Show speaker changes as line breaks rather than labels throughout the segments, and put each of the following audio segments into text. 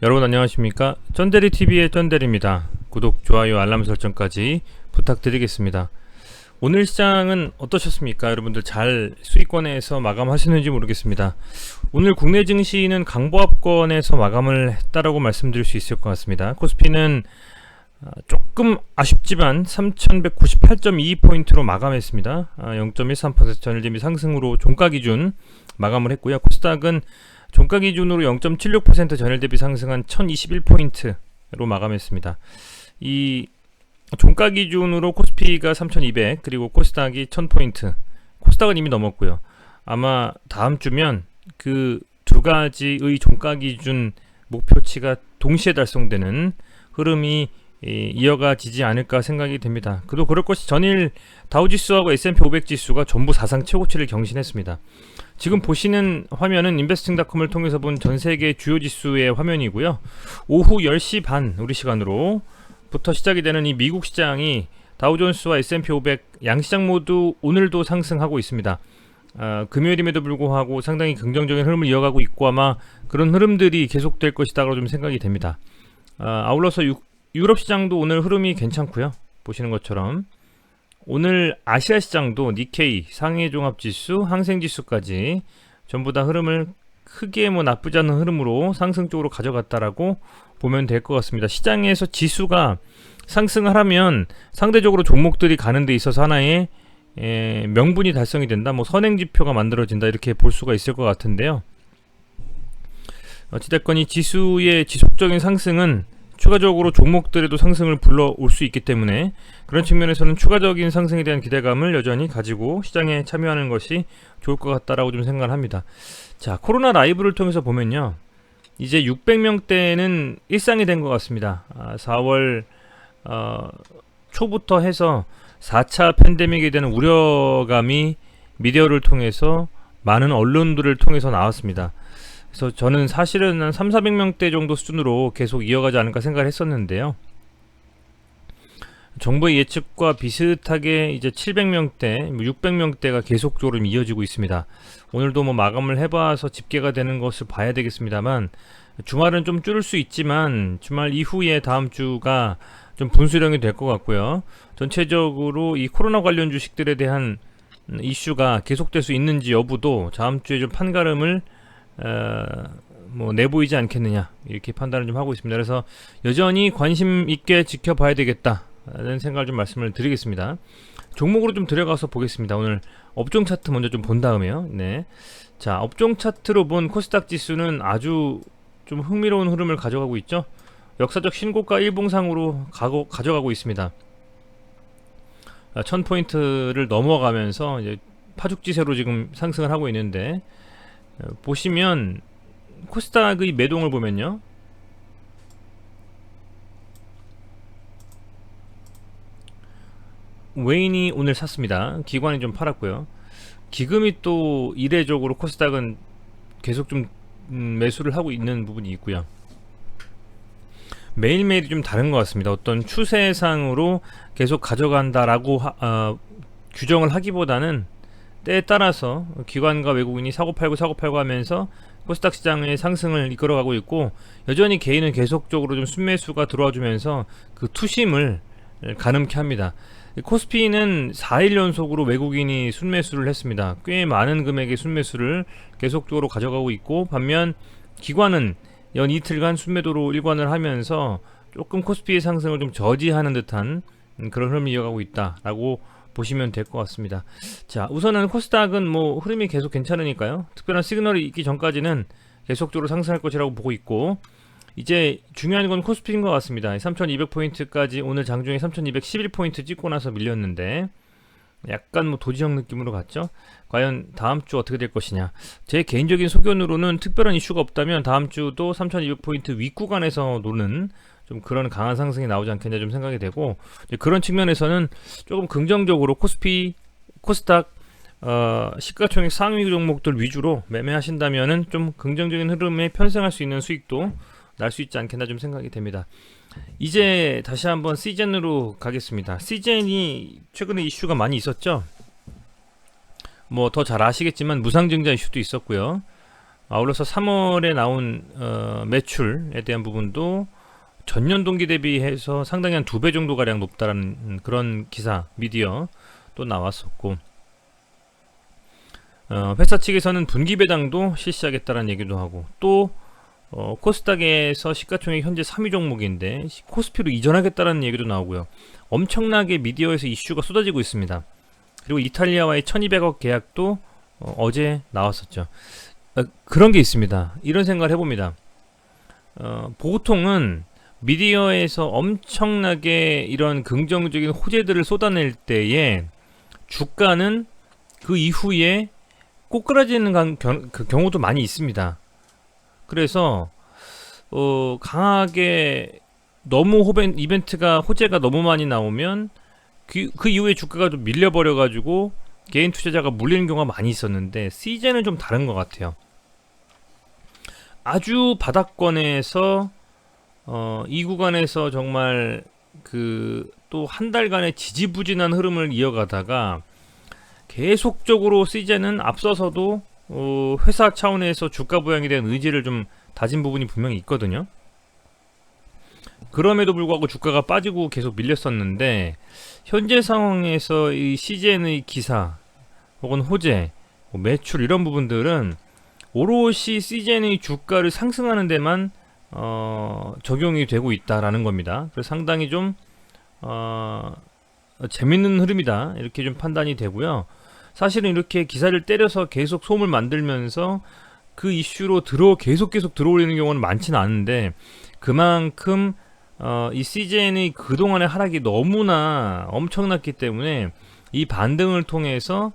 여러분 안녕하십니까? 쩐데리TV의 쩐데리입니다. 구독, 좋아요, 알람 설정까지 부탁드리겠습니다. 오늘 시장은 어떠셨습니까? 여러분들 잘 수익권에서 마감하시는지 모르겠습니다. 오늘 국내 증시는 강보합권에서 마감을 했다라고 말씀드릴 수 있을 것 같습니다. 코스피는 조금 아쉽지만 3198.22포인트로 마감했습니다. 0.13% 전일 대비 상승으로 종가 기준 마감을 했고요. 코스닥은 종가 기준으로 0.76% 전일 대비 상승한 1021포인트로 마감했습니다. 이 종가 기준으로 코스피가 3200 그리고 코스닥이 1000포인트, 코스닥은 이미 넘었고요. 아마 다음 주면 그 두 가지의 종가 기준 목표치가 동시에 달성되는 흐름이 이어가지지 않을까 생각이 됩니다. 그도 그럴 것이 전일 다우지수하고 S&P 500 지수가 전부 사상 최고치를 경신했습니다. 지금 보시는 화면은 인베스팅닷컴을 통해서 본 전세계 주요 지수의 화면이고요. 오후 10시 반 우리 시간으로 부터 시작이 되는 이 미국 시장이 다우존스와 S&P 500 양시장 모두 오늘도 상승하고 있습니다. 금요일임에도 불구하고 상당히 긍정적인 흐름을 이어가고 있고 아마 그런 흐름들이 계속될 것이다라고 좀 생각이 됩니다. 아울러서 유럽 시장도 오늘 흐름이 괜찮고요. 보시는 것처럼 오늘 아시아 시장도 니케이, 상해 종합지수, 항생지수까지 전부 다 흐름을 크게 나쁘지 않은 흐름으로 상승 쪽으로 가져갔다라고 보면 될 것 같습니다. 시장에서 지수가 상승을 하면 상대적으로 종목들이 가는 데 있어서 하나의 명분이 달성이 된다, 선행지표가 만들어진다, 이렇게 볼 수가 있을 것 같은데요. 어찌됐건 이 지수의 지속적인 상승은 추가적으로 종목들에도 상승을 불러올 수 있기 때문에 그런 측면에서는 추가적인 상승에 대한 기대감을 여전히 가지고 시장에 참여하는 것이 좋을 것 같다라고 좀 생각을 합니다. 자, 코로나 라이브를 통해서 보면요, 이제 600명대는 일상이 된 것 같습니다. 4월 초부터 해서 4차 팬데믹에 대한 우려감이 미디어를 통해서 많은 언론들을 통해서 나왔습니다. 그래서 저는 사실은 한 300~400명대 정도 수준으로 계속 이어가지 않을까 생각을 했었는데요. 정부의 예측과 비슷하게 이제 700명대, 600명대가 계속적으로 이어지고 있습니다. 오늘도 마감을 해봐서 집계가 되는 것을 봐야 되겠습니다만, 주말은 좀 줄을 수 있지만 주말 이후에 다음 주가 좀 분수령이 될 것 같고요. 전체적으로 이 코로나 관련 주식들에 대한 이슈가 계속될 수 있는지 여부도 다음 주에 좀 판가름을 내보이지 않겠느냐, 이렇게 판단을 좀 하고 있습니다. 그래서 여전히 관심 있게 지켜봐야 되겠다는 생각을 좀 말씀을 드리겠습니다. 종목으로 좀 들어가서 보겠습니다. 오늘 업종 차트 먼저 좀 본 다음에요. 네. 자, 업종 차트로 본 코스닥 지수는 아주 좀 흥미로운 흐름을 가져가고 있죠. 역사적 신고가 일봉상으로 가져가고 있습니다. 1000포인트를 넘어가면서 이제 파죽지세로 지금 상승을 하고 있는데, 보시면 코스닥의 매동을 보면요, 외인이 오늘 샀습니다. 기관이 좀 팔았고요. 기금이 또 이례적으로 코스닥은 계속 좀 매수를 하고 있는 부분이 있고요. 매일매일이 좀 다른 것 같습니다. 어떤 추세상으로 계속 가져간다라고 규정을 하기보다는 때에 따라서 기관과 외국인이 사고팔고 하면서 코스닥 시장의 상승을 이끌어가고 있고, 여전히 개인은 계속적으로 좀 순매수가 들어와주면서 그 투심을 가늠케 합니다. 코스피는 4일 연속으로 외국인이 순매수를 했습니다. 꽤 많은 금액의 순매수를 계속적으로 가져가고 있고, 반면 기관은 연 이틀간 순매도로 일관을 하면서 조금 코스피의 상승을 좀 저지하는 듯한 그런 흐름이 이어가고 있다라고 보시면 될 것 같습니다. 자, 우선은 코스닥은 흐름이 계속 괜찮으니까요, 특별한 시그널이 있기 전까지는 계속적으로 상승할 것이라고 보고 있고, 이제 중요한 건 코스피인 것 같습니다. 3200포인트까지 오늘 장중에 3211포인트 찍고 나서 밀렸는데 약간 도지형 느낌으로 갔죠. 과연 다음 주 어떻게 될 것이냐. 제 개인적인 소견으로는 특별한 이슈가 없다면 다음 주도 3200포인트 윗구간에서 노는 좀 그런 강한 상승이 나오지 않겠냐 좀 생각이 되고, 그런 측면에서는 조금 긍정적으로 코스닥 시가총액 상위 종목들 위주로 매매하신다면은 좀 긍정적인 흐름에 편승할 수 있는 수익도 날 수 있지 않겠나 좀 생각이 됩니다. 이제 다시 한번 시젠으로 가겠습니다. 시젠이 최근에 이슈가 많이 있었죠. 더 잘 아시겠지만 무상증자 이슈도 있었고요. 아울러서 3월에 나온 매출에 대한 부분도 전년 동기 대비해서 상당히 한 2배 정도 가량 높다라는 그런 기사 미디어 또 나왔었고, 회사 측에서는 분기 배당도 실시하겠다라는 얘기도 하고, 또 코스닥에서 시가총액 현재 3위 종목인데 코스피로 이전하겠다라는 얘기도 나오고요. 엄청나게 미디어에서 이슈가 쏟아지고 있습니다. 그리고 이탈리아와의 1200억 계약도 어제 나왔었죠. 그런 게 있습니다. 이런 생각을 해봅니다. 보통은 미디어에서 엄청나게 이런 긍정적인 호재들을 쏟아낼 때에 주가는 그 이후에 꼬꾸라지는 그 경우도 많이 있습니다. 그래서 강하게 너무 이벤트가 호재가 너무 많이 나오면 그 이후에 주가가 좀 밀려버려 가지고 개인 투자자가 물리는 경우가 많이 있었는데, CJ는 좀 다른 것 같아요. 아주 바닥권에서 이 구간에서 정말 그 또 한 달간의 지지부진한 흐름을 이어가다가 계속적으로 CJ는 앞서서도 회사 차원에서 주가 부양에 대한 의지를 좀 다진 부분이 분명히 있거든요. 그럼에도 불구하고 주가가 빠지고 계속 밀렸었는데, 현재 상황에서 이 CJN의 기사 혹은 호재, 매출 이런 부분들은 오롯이 CJN의 주가를 상승하는 데만 적용이 되고 있다라는 겁니다. 그래서 상당히 좀 재밌는 흐름이다, 이렇게 좀 판단이 되고요. 사실은 이렇게 기사를 때려서 계속 소음을 만들면서 그 이슈로 계속 들어올리는 경우는 많지는 않은데, 그만큼 이 CJN의 그동안의 하락이 너무나 엄청났기 때문에 이 반등을 통해서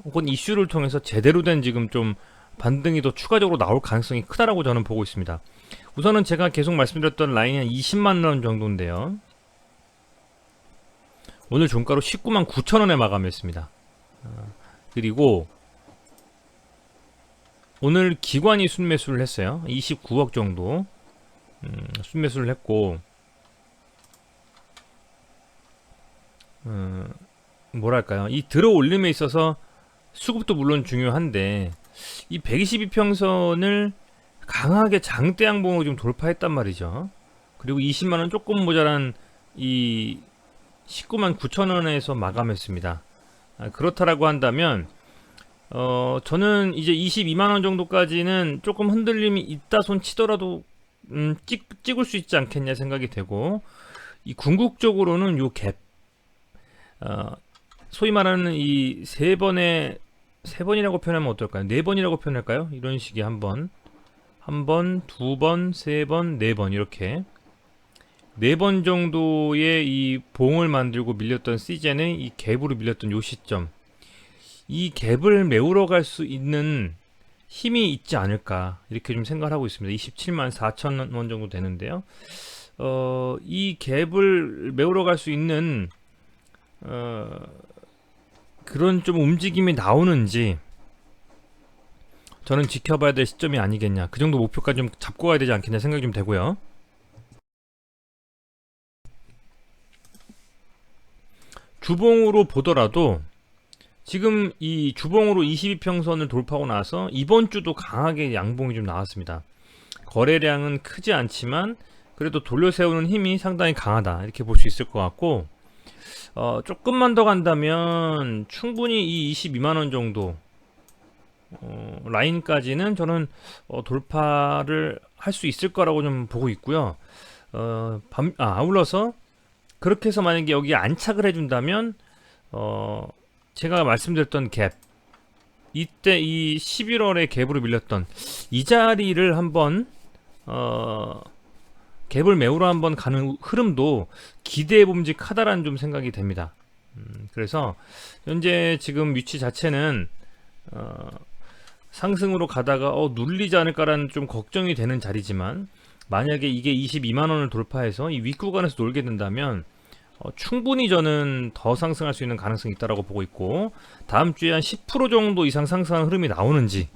혹은 이슈를 통해서 제대로 된 지금 좀 반등이 더 추가적으로 나올 가능성이 크다라고 저는 보고 있습니다. 우선은 제가 계속 말씀드렸던 라인이 한 20만원 정도인데요, 오늘 종가로 19만 9천원에 마감했습니다. 그리고 오늘 기관이 순매수를 했어요. 29억 정도 순매수를 했고, 뭐랄까요, 이 들어올림에 있어서 수급도 물론 중요한데 이 122평선을 강하게 장대 양봉으로 좀 돌파했단 말이죠. 그리고 20만원 조금 모자란 이 19만 9천원에서 마감했습니다. 그렇다라고 한다면 저는 이제 22만원 정도까지는 조금 흔들림이 있다 손 치더라도 찍을 수 있지 않겠냐 생각이 되고, 이 궁극적으로는 요 갭, 소위 말하는 이 세 번이라고 표현하면 어떨까요? 네 번이라고 표현할까요? 이런 식의 한 번, 두 번, 세 번, 네 번, 이렇게 4번 정도의 이 봉을 만들고 밀렸던 CJN의 이 갭으로 밀렸던 요 시점, 이 갭을 메우러 갈 수 있는 힘이 있지 않을까, 이렇게 좀 생각을 하고 있습니다. 27만 4천 원 정도 되는데요. 이 갭을 메우러 갈 수 있는 그런 좀 움직임이 나오는지 저는 지켜봐야 될 시점이 아니겠냐, 그 정도 목표까지 좀 잡고 가야 되지 않겠냐 생각이 좀 되고요. 주봉으로 보더라도 지금 이 주봉으로 22평선을 돌파하고 나서 이번 주도 강하게 양봉이 좀 나왔습니다. 거래량은 크지 않지만 그래도 돌려세우는 힘이 상당히 강하다, 이렇게 볼 수 있을 것 같고, 조금만 더 간다면 충분히 이 22만원 정도 라인까지는 저는 돌파를 할 수 있을 거라고 좀 보고 있고요. 아울러서 그렇게 해서 만약에 여기에 안착을 해준다면 제가 말씀드렸던 갭, 이때 이 11월에 갭으로 밀렸던 이 자리를 한번 갭을 메우러 한번 가는 흐름도 기대해 봄직하다라는 좀 생각이 됩니다. 그래서 현재 지금 위치 자체는 상승으로 가다가 눌리지 않을까라는 좀 걱정이 되는 자리지만, 만약에 이게 22만원을 돌파해서 이 윗구간에서 놀게 된다면 충분히 저는 더 상승할 수 있는 가능성이 있다고 보고 있고, 다음 주에 한 10% 정도 이상 상승하는 흐름이 나오는지,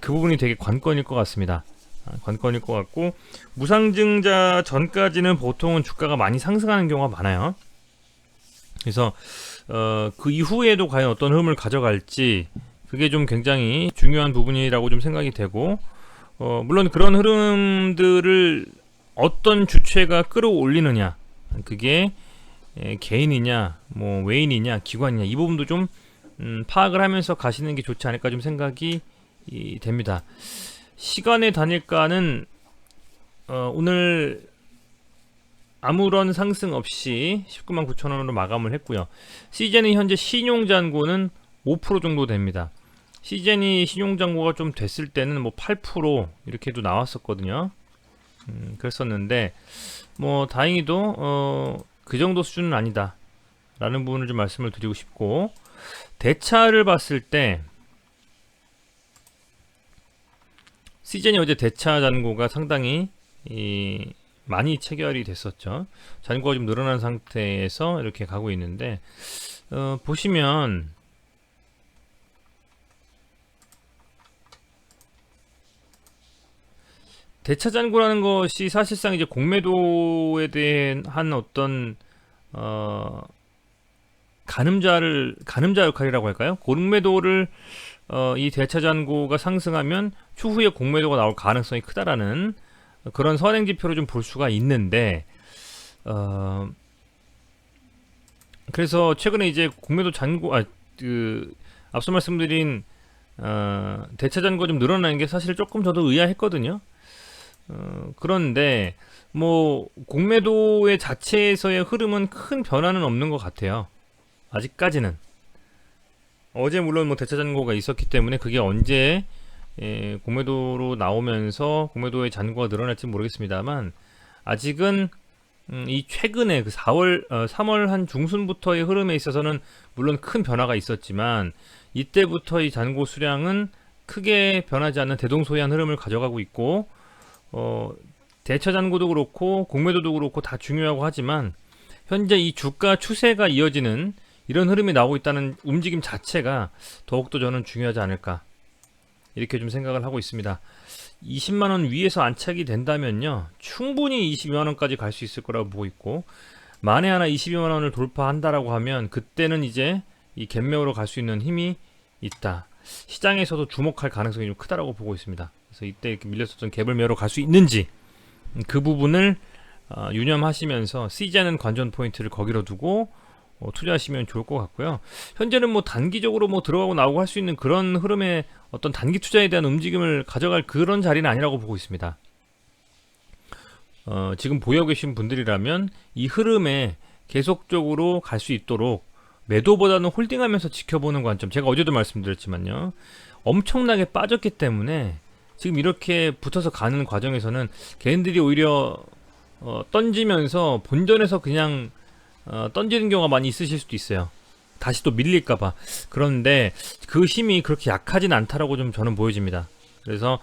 그 부분이 되게 관건일 것 같습니다. 관건일 것 같고, 무상증자 전까지는 보통은 주가가 많이 상승하는 경우가 많아요. 그래서 그 이후에도 과연 어떤 흐름을 가져갈지, 그게 좀 굉장히 중요한 부분이라고 좀 생각이 되고, 물론 그런 흐름들을 어떤 주체가 끌어올리느냐, 그게 개인이냐, 뭐 외인이냐, 기관이냐, 이 부분도 좀 파악을 하면서 가시는 게 좋지 않을까 좀 생각이 됩니다. 시간의 단일가는 오늘 아무런 상승 없이 19만 9천 원으로 마감을 했고요. 시젠이 현재 신용잔고는 5% 정도 됩니다. 시젠이 신용잔고가 좀 됐을 때는 뭐 8% 이렇게도 나왔었거든요. 그랬었는데 뭐 다행히도 그 정도 수준은 아니다 라는 부분을 좀 말씀을 드리고 싶고, 대차를 봤을 때 시젠이 어제 대차 잔고가 상당히 많이 체결이 됐었죠. 잔고가 좀 늘어난 상태에서 이렇게 가고 있는데, 보시면 대차 잔고라는 것이 사실상 이제 공매도에 대한 어떤 가늠자 역할이라고 할까요? 공매도를 이 대차 잔고가 상승하면 추후에 공매도가 나올 가능성이 크다라는 그런 선행 지표로 좀 볼 수가 있는데, 그래서 최근에 이제 공매도 잔고, 앞서 말씀드린 대차 잔고 좀 늘어나는 게 사실 조금 저도 의아했거든요. 그런데 뭐 공매도의 자체에서의 흐름은 큰 변화는 없는 것 같아요. 아직까지는. 어제 물론 뭐 대차 잔고가 있었기 때문에 그게 언제 공매도로 나오면서 공매도의 잔고가 늘어날지 모르겠습니다만, 아직은 이 최근에 그 3월 한 중순부터의 흐름에 있어서는 물론 큰 변화가 있었지만, 이때부터 이 잔고 수량은 크게 변하지 않는 대동소이한 흐름을 가져가고 있고, 대차 잔고도 그렇고 공매도도 그렇고 다 중요하고 하지만, 현재 이 주가 추세가 이어지는 이런 흐름이 나오고 있다는 움직임 자체가 더욱더 저는 중요하지 않을까, 이렇게 좀 생각을 하고 있습니다. 20만원 위에서 안착이 된다면요, 충분히 22만원까지 갈 수 있을 거라고 보고 있고, 만에 하나 22만원을 돌파한다라고 하면 그때는 이제 이 갭매우로 갈 수 있는 힘이 있다. 시장에서도 주목할 가능성이 좀 크다라고 보고 있습니다. 그래서 이때 이렇게 밀렸었던 갭을 매우로 갈 수 있는지, 그 부분을 유념하시면서 시즌은 관전 포인트를 거기로 두고 투자하시면 좋을 것 같고요. 현재는 뭐 단기적으로 뭐 들어가고 나오고 할 수 있는 그런 흐름의 어떤 단기 투자에 대한 움직임을 가져갈 그런 자리는 아니라고 보고 있습니다. 지금 보여 계신 분들이라면 이 흐름에 계속적으로 갈 수 있도록 매도보다는 홀딩하면서 지켜보는 관점, 제가 어제도 말씀드렸지만요, 엄청나게 빠졌기 때문에 지금 이렇게 붙어서 가는 과정에서는 개인들이 오히려 던지면서 본전에서 그냥 던지는 경우가 많이 있으실 수도 있어요. 다시 또 밀릴까봐. 그런데 그 힘이 그렇게 약하진 않다라고 좀 저는 보여집니다. 그래서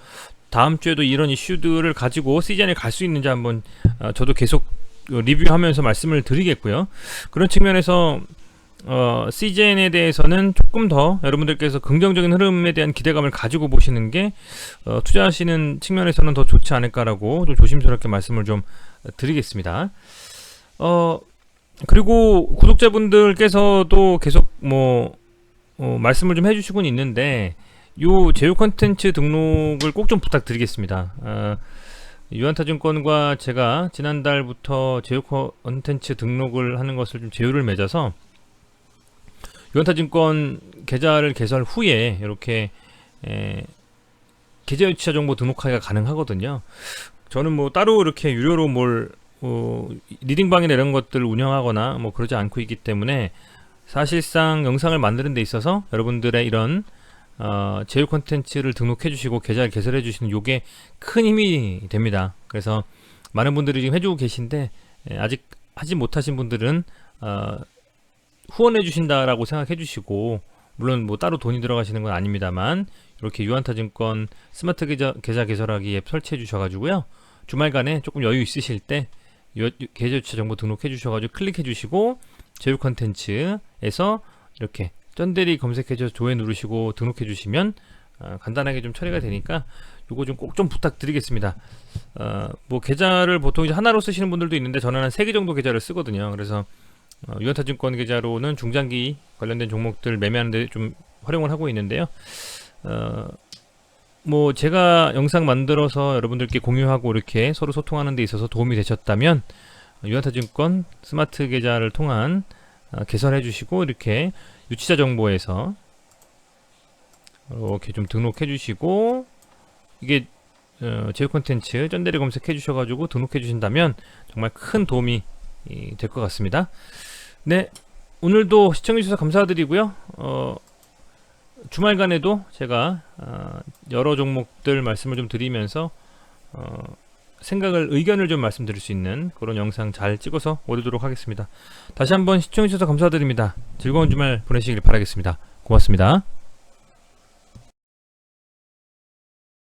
다음 주에도 이런 이슈들을 가지고 시즌에 갈 수 있는지 한번 저도 계속 리뷰하면서 말씀을 드리겠고요. 그런 측면에서 시즌에 대해서는 조금 더 여러분들께서 긍정적인 흐름에 대한 기대감을 가지고 보시는 게 투자하시는 측면에서는 더 좋지 않을까라고 좀 조심스럽게 말씀을 좀 드리겠습니다. 그리고 구독자분들께서도 계속 말씀을 좀 해주시곤 있는데, 요 제휴 컨텐츠 등록을 꼭 좀 부탁드리겠습니다. 유한타증권과 제가 지난달부터 제휴 컨텐츠 등록을 하는 것을 좀 제휴를 맺어서 유한타증권 계좌를 개설 후에 이렇게 계좌 유치자 정보 등록하기가 가능하거든요. 저는 뭐 따로 이렇게 유료로 리딩방이나 이런 것들을 운영하거나 뭐 그러지 않고 있기 때문에, 사실상 영상을 만드는 데 있어서 여러분들의 이런 제휴 콘텐츠를 등록해 주시고 계좌를 개설해 주시는 요게 큰 힘이 됩니다. 그래서 많은 분들이 지금 해주고 계신데, 아직 하지 못하신 분들은 후원해 주신다라고 생각해 주시고, 물론 뭐 따로 돈이 들어가시는 건 아닙니다만, 이렇게 유한타증권 스마트 계좌 개설하기 앱 설치해 주셔가지고요, 주말간에 조금 여유 있으실 때 계좌 유치 정보 등록해 주셔가지고 클릭해 주시고 제휴 컨텐츠에서 이렇게 쩐대리 검색해서 조회 누르시고 등록해 주시면 간단하게 좀 처리가 되니까 요거 좀 꼭 좀 부탁드리겠습니다. 뭐 계좌를 보통 이제 하나로 쓰시는 분들도 있는데, 저는 한 3개 정도 계좌를 쓰거든요. 그래서 유한타증권 계좌로는 중장기 관련된 종목들 매매하는데 좀 활용을 하고 있는데요. 뭐 제가 영상 만들어서 여러분들께 공유하고 이렇게 서로 소통하는 데 있어서 도움이 되셨다면 유한타증권 스마트 계좌를 통한 개설해 주시고 이렇게 유치자 정보에서 이렇게 좀 등록해 주시고 이게 제휴 콘텐츠 쩐데리 검색해 주셔가지고 등록해 주신다면 정말 큰 도움이 될 것 같습니다. 네, 오늘도 시청해 주셔서 감사드리고요. 주말간에도 제가 여러 종목들 말씀을 좀 드리면서 의견을 좀 말씀드릴 수 있는 그런 영상 잘 찍어서 올리도록 하겠습니다. 다시 한번 시청해 주셔서 감사드립니다. 즐거운 주말 보내시길 바라겠습니다. 고맙습니다.